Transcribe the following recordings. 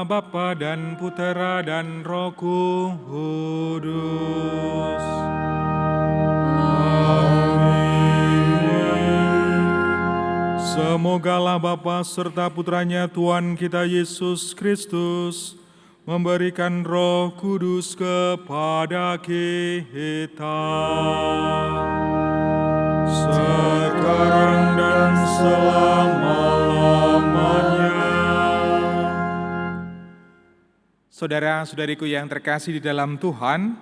Bapa dan Putera dan Roh Kudus. Semogalah Bapa serta Putranya Tuhan kita Yesus Kristus memberikan Roh Kudus kepada kita sekarang dan selama-lamanya. Saudara-saudariku yang terkasih di dalam Tuhan,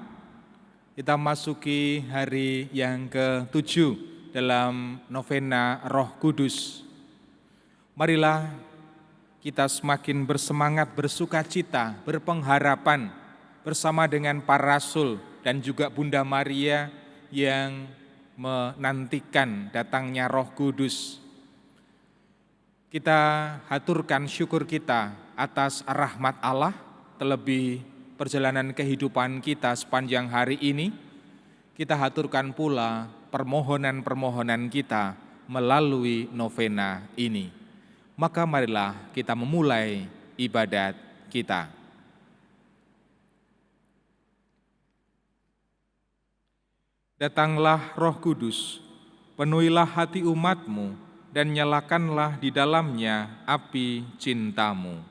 kita masuki hari yang ke-7 dalam novena Roh Kudus. Marilah kita semakin bersemangat, bersukacita, berpengharapan bersama dengan para rasul dan juga Bunda Maria yang menantikan datangnya Roh Kudus. Kita haturkan syukur kita atas rahmat Allah, terlebih perjalanan kehidupan kita sepanjang hari ini. Kita haturkan pula permohonan-permohonan kita melalui novena ini. Maka marilah kita memulai ibadat kita. Datanglah Roh Kudus, penuhilah hati umat-Mu, dan nyalakanlah di dalamnya api cinta-Mu.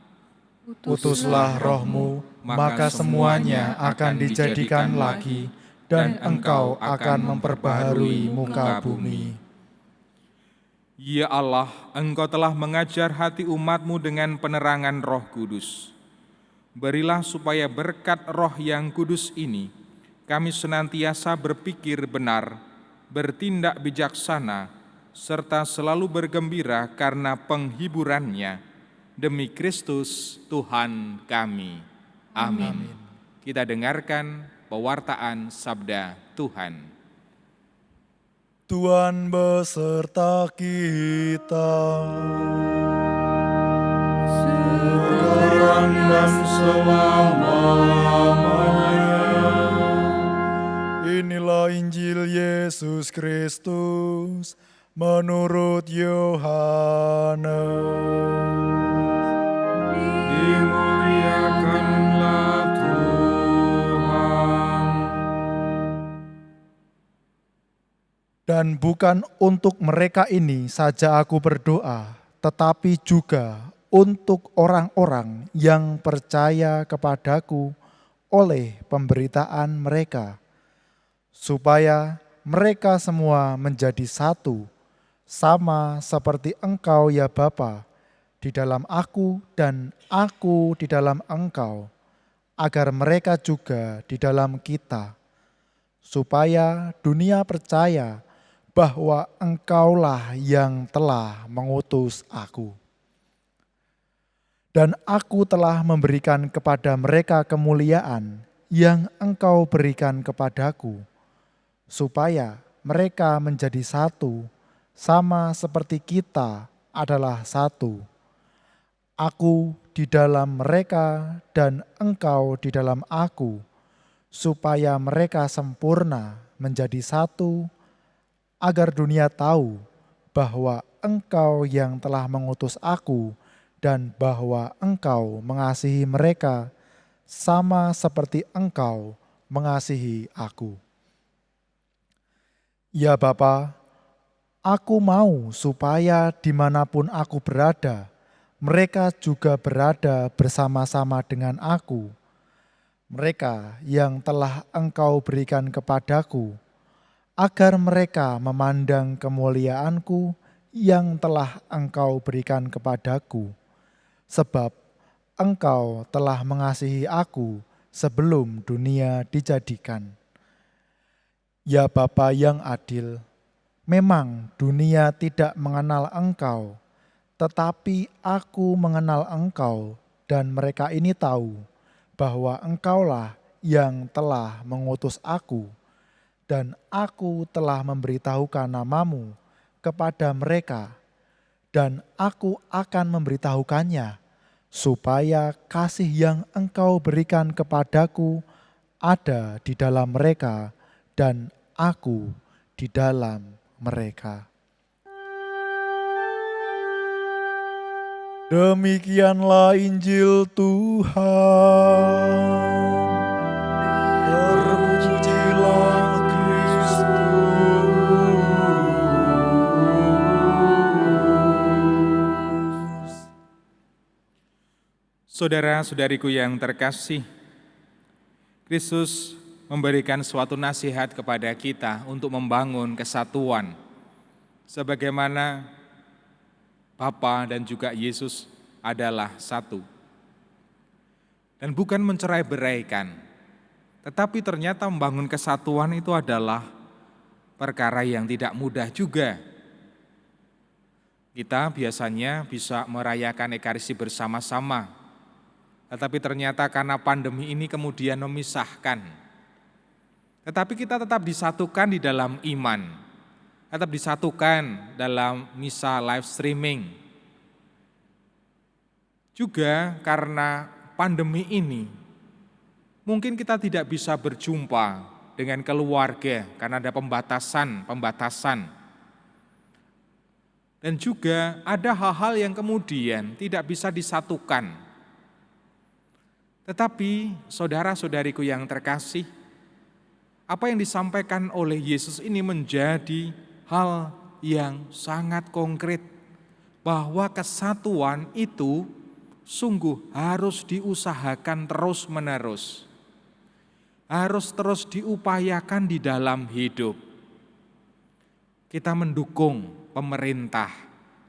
Utuslah Roh-Mu, maka semuanya akan dijadikan lagi, dan Engkau akan memperbaharui muka bumi. Ya Allah, Engkau telah mengajar hati umat-Mu dengan penerangan Roh Kudus. Berilah supaya berkat Roh yang kudus ini, kami senantiasa berpikir benar, bertindak bijaksana, serta selalu bergembira karena penghiburannya. Demi Kristus Tuhan kami. Amin. Kita dengarkan pewartaan sabda Tuhan. Tuhan beserta kita, sekarang dan selama-lamanya. Inilah Injil Yesus Kristus menurut Yohanes. Dimuliakanlah Tuhan. Dan bukan untuk mereka ini saja aku berdoa, tetapi juga untuk orang-orang yang percaya kepadaku oleh pemberitaan mereka, supaya mereka semua menjadi satu, sama seperti Engkau ya Bapa, di dalam aku dan aku di dalam Engkau, agar mereka juga di dalam kita, supaya dunia percaya bahwa Engkaulah yang telah mengutus aku. Dan aku telah memberikan kepada mereka kemuliaan yang Engkau berikan kepadaku, supaya mereka menjadi satu, sama seperti kita adalah satu. Aku di dalam mereka dan Engkau di dalam aku, supaya mereka sempurna menjadi satu, agar dunia tahu bahwa Engkau yang telah mengutus aku dan bahwa Engkau mengasihi mereka sama seperti Engkau mengasihi aku. Ya Bapa, aku mau supaya dimanapun aku berada, mereka juga berada bersama-sama dengan aku. Mereka yang telah Engkau berikan kepadaku, agar mereka memandang kemuliaanku yang telah Engkau berikan kepadaku, sebab Engkau telah mengasihi aku sebelum dunia dijadikan. Ya Bapa yang adil, memang dunia tidak mengenal Engkau, tetapi aku mengenal Engkau, dan mereka ini tahu bahwa Engkaulah yang telah mengutus aku, dan aku telah memberitahukan namamu kepada mereka, dan aku akan memberitahukannya, supaya kasih yang Engkau berikan kepadaku ada di dalam mereka, dan aku di dalam mereka. Demikianlah Injil Tuhan. Terpujilah Kristus. Saudara-saudariku yang terkasih, Kristus memberikan suatu nasihat kepada kita untuk membangun kesatuan. Sebagaimana Bapa dan juga Yesus adalah satu. Dan bukan mencerai-beraikan, tetapi ternyata membangun kesatuan itu adalah perkara yang tidak mudah juga. Kita biasanya bisa merayakan Ekaristi bersama-sama, tetapi ternyata karena pandemi ini kemudian memisahkan. Tetapi kita tetap disatukan di dalam iman, tetap disatukan dalam misa live streaming. Juga karena pandemi ini, mungkin kita tidak bisa berjumpa dengan keluarga karena ada pembatasan. Dan juga ada hal-hal yang kemudian tidak bisa disatukan. Tetapi saudara-saudariku yang terkasih, apa yang disampaikan oleh Yesus ini menjadi hal yang sangat konkret, bahwa kesatuan itu sungguh harus diusahakan terus-menerus, harus terus diupayakan di dalam hidup. Kita mendukung pemerintah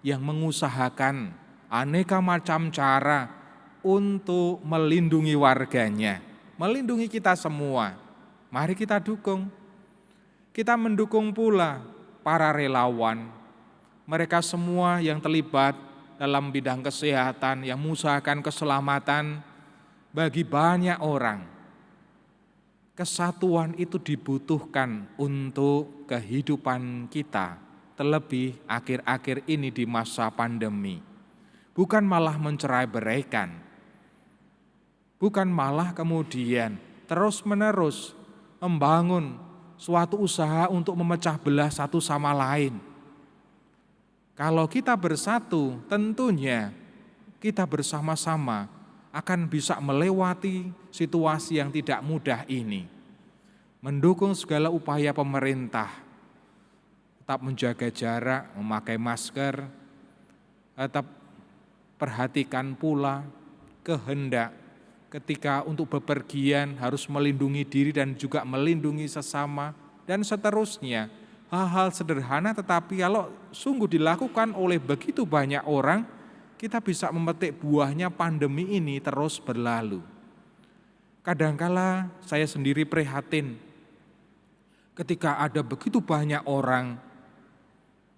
yang mengusahakan aneka macam cara untuk melindungi warganya, melindungi kita semua. Mari kita dukung. Kita mendukung pula para relawan, mereka semua yang terlibat dalam bidang kesehatan, yang mengusahakan keselamatan bagi banyak orang. Kesatuan itu dibutuhkan untuk kehidupan kita, terlebih akhir-akhir ini di masa pandemi. Bukan malah mencerai-beraikan, bukan malah kemudian terus-menerus membangun suatu usaha untuk memecah belah satu sama lain. Kalau kita bersatu, tentunya kita bersama-sama akan bisa melewati situasi yang tidak mudah ini. Mendukung segala upaya pemerintah, tetap menjaga jarak, memakai masker, tetap perhatikan pula kehendak ketika untuk bepergian harus melindungi diri dan juga melindungi sesama, dan seterusnya. Hal-hal sederhana tetapi kalau sungguh dilakukan oleh begitu banyak orang, kita bisa memetik buahnya pandemi ini terus berlalu. Kadangkala saya sendiri prihatin ketika ada begitu banyak orang,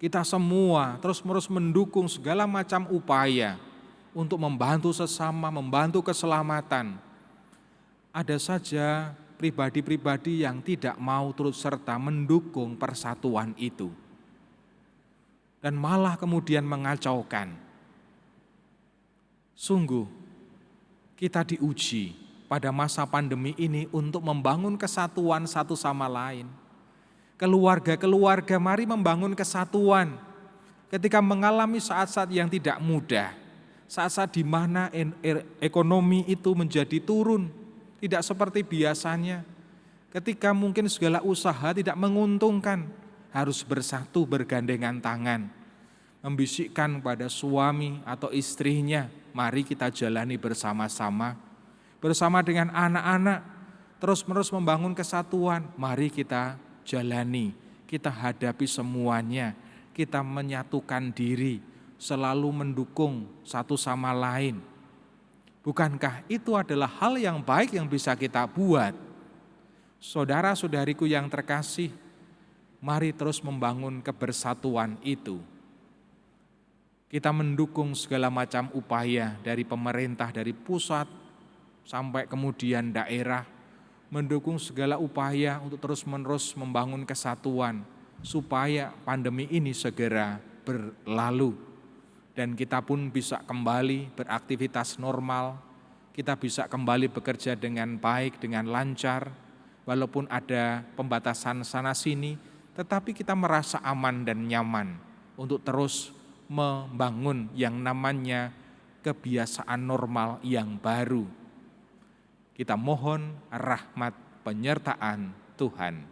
kita semua terus-menerus mendukung segala macam upaya untuk membantu sesama, membantu keselamatan. Ada saja pribadi-pribadi yang tidak mau turut serta mendukung persatuan itu. Dan malah kemudian mengacaukan. Sungguh, kita diuji pada masa pandemi ini untuk membangun kesatuan satu sama lain. Keluarga-keluarga mari membangun kesatuan ketika mengalami saat-saat yang tidak mudah. Saat-saat di mana ekonomi itu menjadi turun, tidak seperti biasanya. Ketika mungkin segala usaha tidak menguntungkan, harus bersatu bergandengan tangan. Membisikkan pada suami atau istrinya, mari kita jalani bersama-sama. Bersama dengan anak-anak, terus-menerus membangun kesatuan, mari kita jalani. Kita hadapi semuanya, kita menyatukan diri, selalu mendukung satu sama lain. Bukankah itu adalah hal yang baik yang bisa kita buat? Saudara-saudariku yang terkasih, mari terus membangun kebersatuan itu. Kita mendukung segala macam upaya dari pemerintah, dari pusat sampai kemudian daerah, mendukung segala upaya untuk terus-menerus membangun kesatuan supaya pandemi ini segera berlalu. Dan kita pun bisa kembali beraktivitas normal, kita bisa kembali bekerja dengan baik, dengan lancar, walaupun ada pembatasan sana-sini, tetapi kita merasa aman dan nyaman untuk terus membangun yang namanya kebiasaan normal yang baru. Kita mohon rahmat penyertaan Tuhan.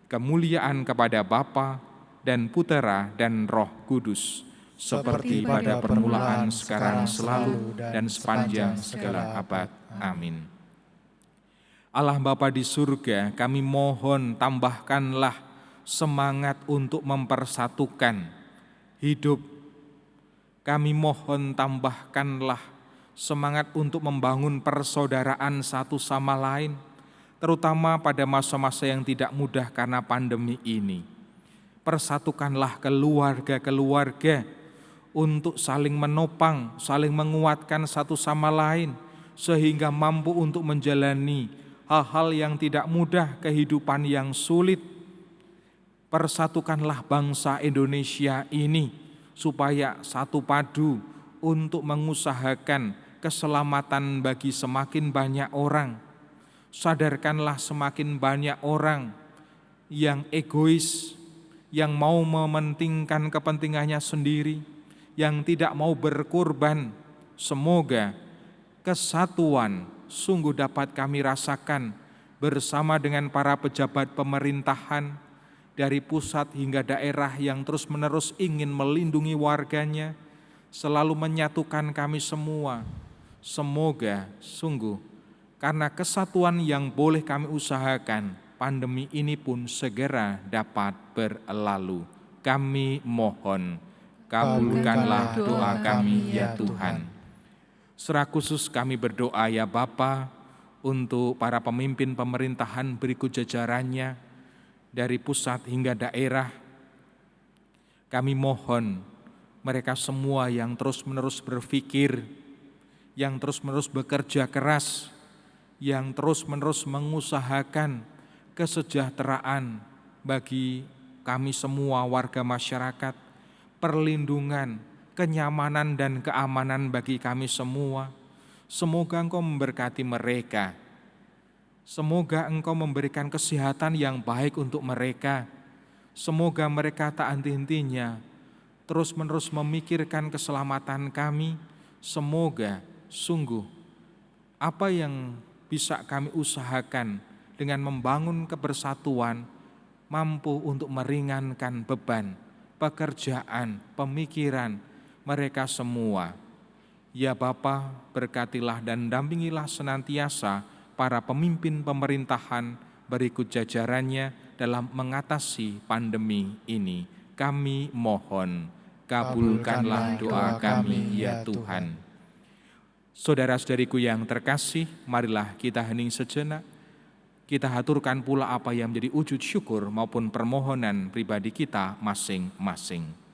Kemuliaan kepada Bapa dan Putera dan Roh Kudus, seperti pada permulaan, sekarang, selalu, dan sepanjang segala abad. Amin. Allah Bapa di surga, kami mohon tambahkanlah semangat untuk mempersatukan hidup. Kami mohon tambahkanlah semangat untuk membangun persaudaraan satu sama lain, terutama pada masa-masa yang tidak mudah karena pandemi ini. Persatukanlah keluarga-keluarga untuk saling menopang, saling menguatkan satu sama lain, sehingga mampu untuk menjalani hal-hal yang tidak mudah, kehidupan yang sulit. Persatukanlah bangsa Indonesia ini, supaya satu padu untuk mengusahakan keselamatan bagi semakin banyak orang. Sadarkanlah semakin banyak orang yang egois, yang mau mementingkan kepentingannya sendiri, yang tidak mau berkorban. Semoga kesatuan sungguh dapat kami rasakan bersama dengan para pejabat pemerintahan dari pusat hingga daerah yang terus-menerus ingin melindungi warganya, selalu menyatukan kami semua. Semoga sungguh karena kesatuan yang boleh kami usahakan, pandemi ini pun segera dapat berlalu. Kami mohon, kabulkanlah doa kami ya Tuhan. Secara khusus kami berdoa ya Bapa untuk para pemimpin pemerintahan berikut jajarannya, dari pusat hingga daerah. Kami mohon mereka semua yang terus-menerus berpikir, yang terus-menerus bekerja keras, yang terus-menerus mengusahakan kesejahteraan bagi kami semua warga masyarakat, perlindungan, kenyamanan dan keamanan bagi kami semua. Semoga Engkau memberkati mereka. Semoga Engkau memberikan kesehatan yang baik untuk mereka. Semoga mereka tak henti-hentinya terus-menerus memikirkan keselamatan kami. Semoga sungguh apa yang bisa kami usahakan dengan membangun kebersatuan mampu untuk meringankan beban, pekerjaan, pemikiran mereka semua. Ya Bapa, berkatilah dan dampingilah senantiasa para pemimpin pemerintahan berikut jajarannya dalam mengatasi pandemi ini. Kami mohon, kabulkanlah doa kami ya Tuhan. Saudara-saudariku yang terkasih, marilah kita hening sejenak. Kita haturkan pula apa yang menjadi wujud syukur maupun permohonan pribadi kita masing-masing.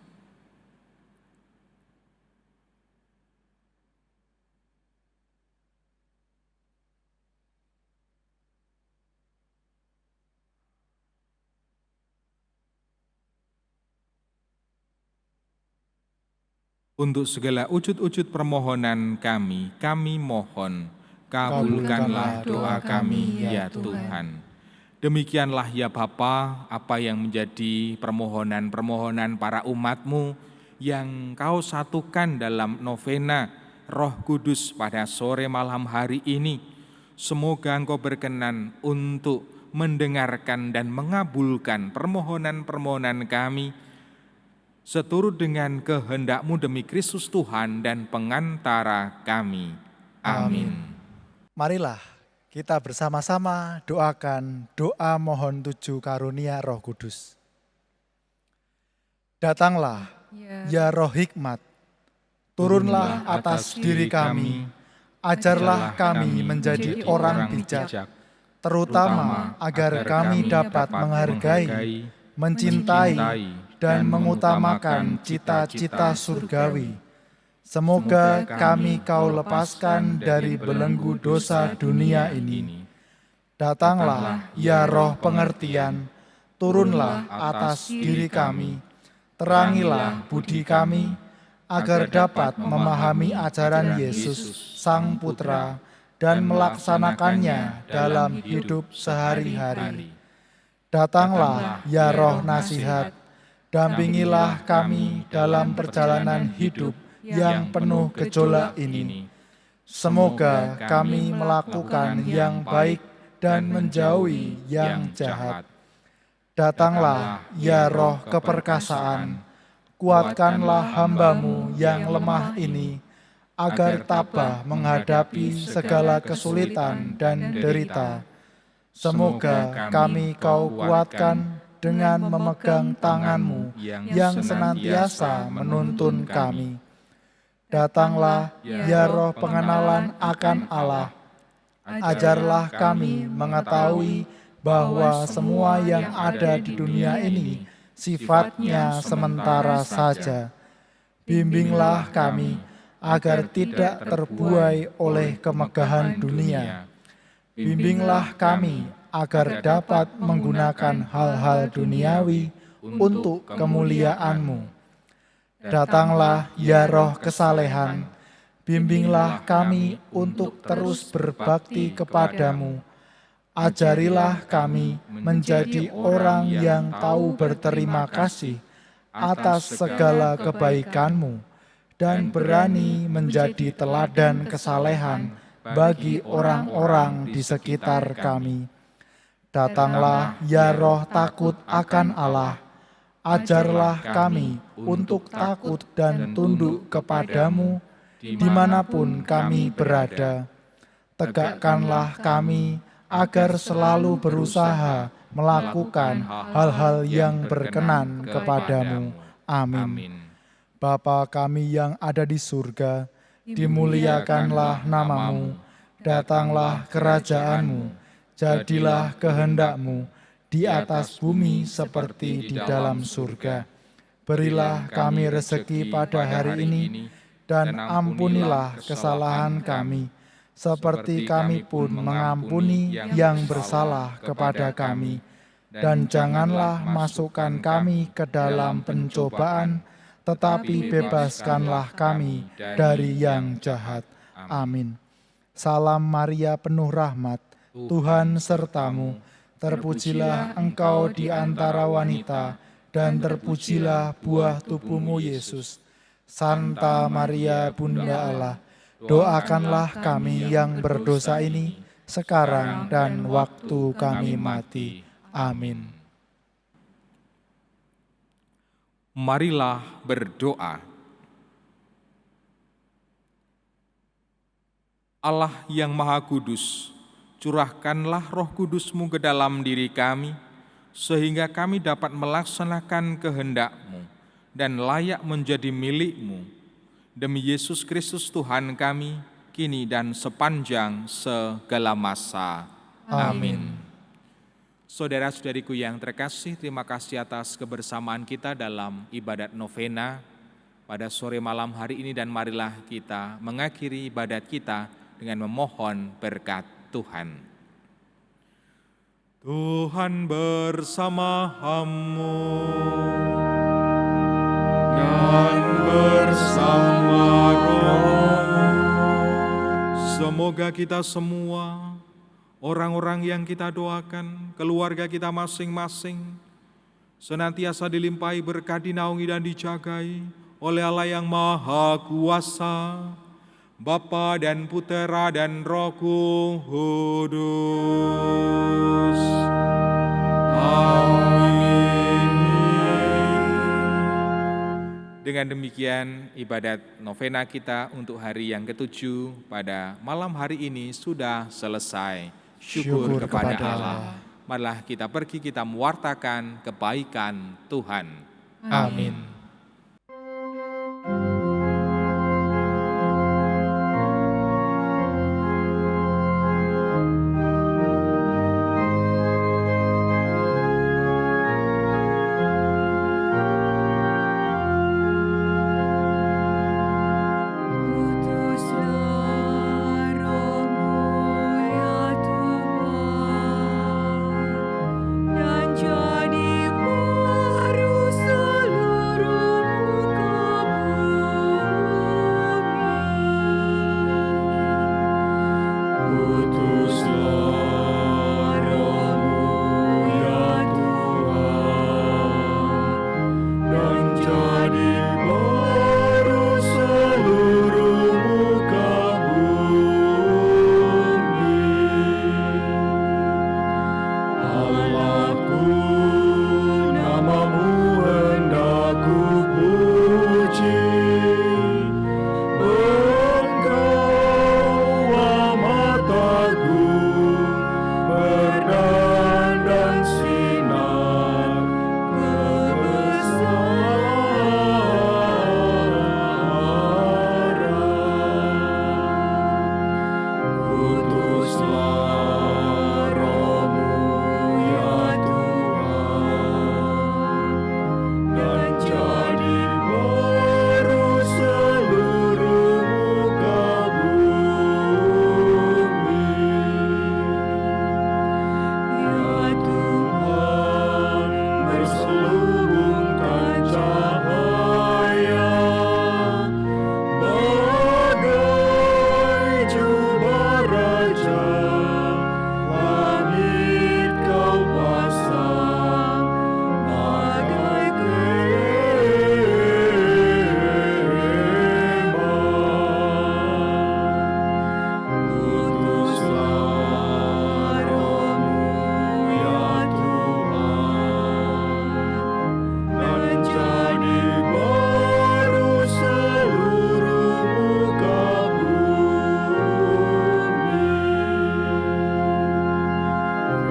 Untuk segala wujud-wujud permohonan kami mohon, kabulkanlah doa kami ya Tuhan. Demikianlah ya Bapa, apa yang menjadi permohonan-permohonan para umat-Mu yang Kau satukan dalam novena Roh Kudus pada sore malam hari ini. Semoga Engkau berkenan untuk mendengarkan dan mengabulkan permohonan-permohonan kami, seturut dengan kehendak-Mu demi Kristus Tuhan dan pengantara kami. Amin. Marilah kita bersama-sama doakan doa mohon 7 karunia Roh Kudus. Datanglah, ya Roh Hikmat, turunlah atas diri kami, ajarlah kami menjadi orang bijak, terutama agar kami dapat menghargai, mencintai, dan mengutamakan cita-cita surgawi. Semoga kami Kau lepaskan dari belenggu dosa dunia ini. Datanglah, ya Roh pengertian, turunlah atas diri kami, terangilah budi kami, agar dapat memahami ajaran Yesus, Sang Putra, dan melaksanakannya dalam hidup sehari-hari. Datanglah, ya Roh nasihat, dampingilah kami dalam perjalanan hidup yang penuh gejolak ini. Semoga kami melakukan yang baik dan menjauhi yang jahat. Datanglah, ya Roh keperkasaan, kuatkanlah hamba-Mu yang lemah ini, agar tabah menghadapi segala kesulitan dan derita. Semoga kami Kau kuatkan dengan memegang tangan-Mu yang senantiasa menuntun kami. Datanglah, ya Roh pengenalan akan Allah. Ajarlah kami mengetahui bahwa semua yang ada di dunia ini sifatnya sementara saja. Bimbinglah kami agar tidak terbuai oleh kemegahan dunia. Bimbinglah kami agar dapat menggunakan hal-hal duniawi untuk kemuliaan-Mu. Datanglah, ya Roh kesalehan, bimbinglah kami untuk terus berbakti kepadamu. Ajarilah kami menjadi orang yang tahu berterima kasih atas segala kebaikan-Mu dan berani menjadi teladan kesalehan bagi orang-orang di sekitar kami. Datanglah, ya Roh takut akan Allah. Ajarlah kami untuk takut dan tunduk kepadamu dimanapun kami berada. Tegakkanlah kami agar selalu berusaha melakukan hal-hal yang berkenan kepadamu. Amin. Bapa kami yang ada di surga, dimuliakanlah nama-Mu, datanglah kerajaan-Mu, jadilah kehendak-Mu di atas bumi seperti di dalam surga. Berilah kami rezeki pada hari ini, dan ampunilah kesalahan kami, seperti kami pun mengampuni yang bersalah kepada kami. Dan janganlah masukkan kami ke dalam pencobaan, tetapi bebaskanlah kami dari yang jahat. Amin. Salam Maria penuh rahmat, Tuhan sertamu. Terpujilah engkau di antara wanita, dan terpujilah buah tubuhmu Yesus. Santa Maria Bunda Allah, doakanlah kami yang berdosa ini, sekarang dan waktu kami mati. Amin. Marilah berdoa. Allah yang Maha Kudus, curahkanlah Roh Kudus-Mu ke dalam diri kami, sehingga kami dapat melaksanakan kehendak-Mu dan layak menjadi milik-Mu. Demi Yesus Kristus Tuhan kami, kini dan sepanjang segala masa. Amin. Saudara-saudariku yang terkasih, terima kasih atas kebersamaan kita dalam ibadat novena pada sore malam hari ini, dan marilah kita mengakhiri ibadat kita dengan memohon berkat Tuhan. Tuhan bersama-Mu dan bersama roh-Mu. Semoga kita semua, orang-orang yang kita doakan, keluarga kita masing-masing, senantiasa dilimpahi berkat, dinaungi dan dijagai oleh Allah yang Maha Kuasa, Bapa dan Putera dan Roh Kudus. Amin. Dengan demikian, ibadat novena kita untuk hari yang ke-7 pada malam hari ini sudah selesai. Syukur kepada Allah. Marilah kita pergi, kita mewartakan kebaikan Tuhan. Amin. Jadi baru seluruh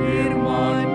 firman